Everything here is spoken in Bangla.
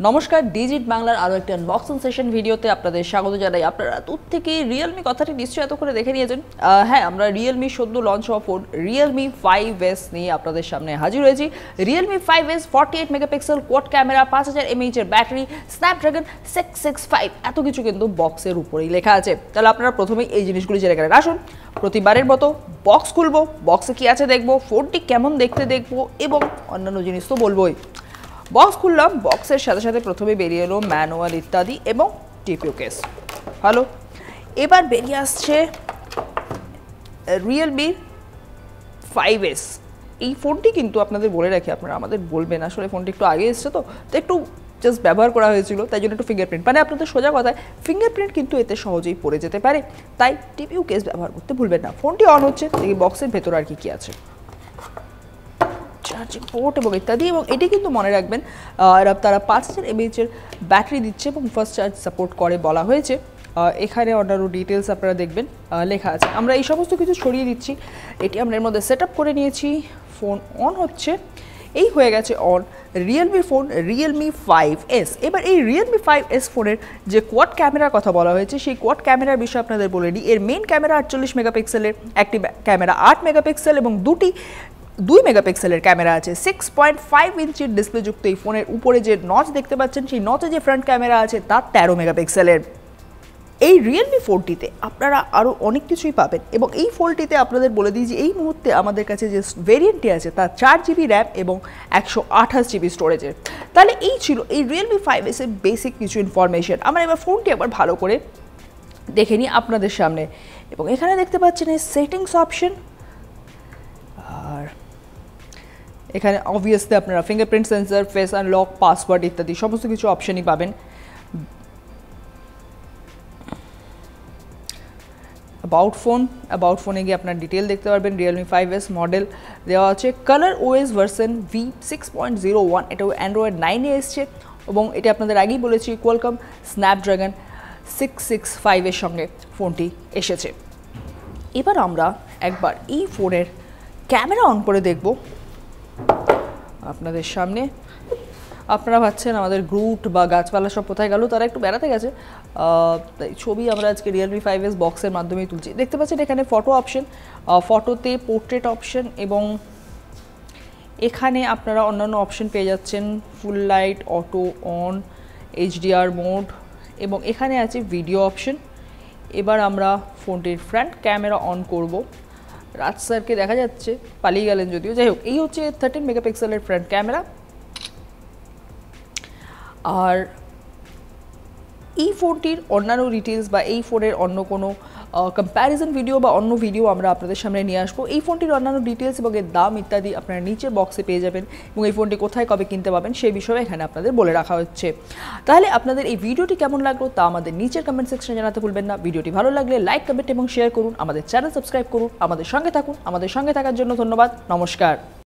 নমস্কার, ডিজিট বাংলার আরও একটা আনবক্সিং সেশন ভিডিওতে আপনাদের স্বাগত জানাই। আপনারা দূর থেকে রিয়েলমি কথাটি নিশ্চয়ই এত করে দেখে নিয়েছেন। হ্যাঁ, আমরা রিয়েলমি সদ্য লঞ্চ হওয়া ফোন রিয়েলমি 5S নিয়ে আপনাদের সামনে হাজির হয়েছি। Realme 5S 48 megapixel quad camera, 5000 mAh এর ব্যাটারি, স্ন্যাপড্রাগন 665, এত কিছু কিন্তু বক্সের উপরেই লেখা আছে। তাহলে আপনারা প্রথমেই এই জিনিসগুলি জেনে গেলেন। আসুন প্রতিবারের মতো বক্স খুলবো, বক্সে কি আছে দেখবো, ফোনটি কেমন দেখতে দেখবো এবং অন্যান্য জিনিস তো বলবোই। বক্স খুললাম, বক্সের সাথে সাথে প্রথমে বেরিয়ে এলো ম্যানুয়াল ইত্যাদি এবং টিপিও কেস। ভালো, এবার বেরিয়ে আসছে রিয়েলমি 5S। এই ফোনটি কিন্তু আপনাদের বলে রাখি, আপনারা আমাদের বলবেন, আসলে ফোনটি একটু আগে এসছে তো একটু জাস্ট ব্যবহার করা হয়েছিল, তাই জন্য একটু ফিঙ্গারপ্রিন্ট, মানে আপনাদের সোজা কথায় ফিঙ্গারপ্রিন্ট কিন্তু এতে সহজেই পড়ে যেতে পারে, তাই টিপিও কেস ব্যবহার করতে ভুলবেন না। ফোনটি অন হচ্ছে, দেখি বক্সের ভেতর আর কি আছে, চার্জিং পোর্ট এবং ইত্যাদি। এবং এটি কিন্তু মনে রাখবেন তারা 5000 mAh এর ব্যাটারি দিচ্ছে এবং ফার্স্ট চার্জ সাপোর্ট করে বলা হয়েছে। এখানে অন্যান্য ডিটেলস আপনারা দেখবেন লেখা আছে। আমরা এই সমস্ত কিছু ছড়িয়ে দিচ্ছি, এটি আমরা এর মধ্যে সেট আপ করে নিয়েছি। ফোন অন হচ্ছে, এই হয়ে গেছে on Realme phone Realme 5S। এবার এই রিয়েলমি 5S ফোনের যে কোয়াড ক্যামেরার কথা বলা হয়েছে, সেই কোয়াড ক্যামেরার বিষয়ে আপনাদের বলে নিই। এর মেইন ক্যামেরা 48 মেগাপিক্সেলের, একটি ক্যামেরা 8 মেগাপিক্সেল এবং 2 মেগাপিক্সেলের ক্যামেরা আছে। 6.5 ইঞ্চির ডিসপ্লেযুক্ত এই ফোনের উপরে যে নচ দেখতে পাচ্ছেন, সেই নচে যে ফ্রন্ট ক্যামেরা আছে তা 13 মেগাপিক্সেলের। এই রিয়েলমি ফোনটিতে আপনারা আরও অনেক কিছুই পাবেন এবং এই ফোনটিতে আপনাদের বলে দিই যে এই মুহূর্তে আমাদের কাছে যে ভেরিয়েন্টটি আছে তা 4GB র্যাম এবং 128GB স্টোরেজের। তাহলে এই ছিল এই রিয়েলমি 5S এর বেসিক কিছু ইনফরমেশন। আমরা এবার ফোনটি একবার ভালো করে দেখে নিই আপনাদের সামনে। এবং এখানে দেখতে পাচ্ছেন এই সেটিংস অপশন, আর এখানে অবভিয়াসলি আপনারা fingerprint sensor, face unlock, password ইত্যাদি সমস্ত কিছু অপশনই পাবেন। অ্যাবাউট ফোনে গিয়ে আপনার ডিটেল দেখতে পারবেন। রিয়েলমি 5S মডেল দেওয়া আছে, কালার ওএস ভার্সন V6.01, এটাও অ্যান্ড্রয়েড 9 এ এসছে এবং এটা আপনাদের আগেই বলেছি কোয়ালকম স্ন্যাপড্রাগন 665 এর সঙ্গে ফোনটি এসেছে। এবার আমরা একবার এই ফোনের ক্যামেরা অন করে দেখব আপনাদের সামনে। আপনারা ভাবছেন আমাদের গ্রুট বা গাছপালা সব কোথায় গেল, তারা একটু বেড়াতে গেছে, তাই ছবি আমরা আজকে রিয়েলমি 5S বক্সের মাধ্যমেই তুলছি। দেখতে পাচ্ছেন এখানে ফটো অপশন, ফটোতে পোর্ট্রেট অপশন এবং এখানে আপনারা অন্যান্য অপশন পেয়ে যাচ্ছেন, full light, auto on, HDR mode এবং এখানে আছে ভিডিও অপশন। এবার আমরা ফোনটির ফ্রন্ট ক্যামেরা অন করব। রাজ স্যারকে দেখা যাচ্ছে, পালিয়ে গেলেন যদিও, যাই হোক। এই হচ্ছে 13 মেগাপিক্সেলের ফ্রন্ট ক্যামেরা। আর এই ফোনটির অন্যান্য ডিটেলস বা এই ফোনের অন্য কোনো কম্প্যারিজন ভিডিও বা অন্য ভিডিও আমরা আপনাদের সামনে নিয়ে আসবো। এই ফোনটির অন্যান্য ডিটেলস এবং এর দাম ইত্যাদি আপনারা নিচের বক্সে পেয়ে যাবেন এবং এই ফোনটি কোথায় কবে কিনতে পাবেন সেই বিষয়ে এখানে আপনাদের বলে রাখা হচ্ছে। তাহলে আপনাদের এই ভিডিওটি কেমন লাগলো তা আমাদের নিচের কমেন্ট সেকশনে জানাতে ভুলবেন না। ভিডিওটি ভালো লাগলে লাইক, কমেন্ট এবং শেয়ার করুন। আমাদের চ্যানেল সাবস্ক্রাইব করুন, আমাদের সঙ্গে থাকুন। আমাদের সঙ্গে থাকার জন্য ধন্যবাদ। নমস্কার।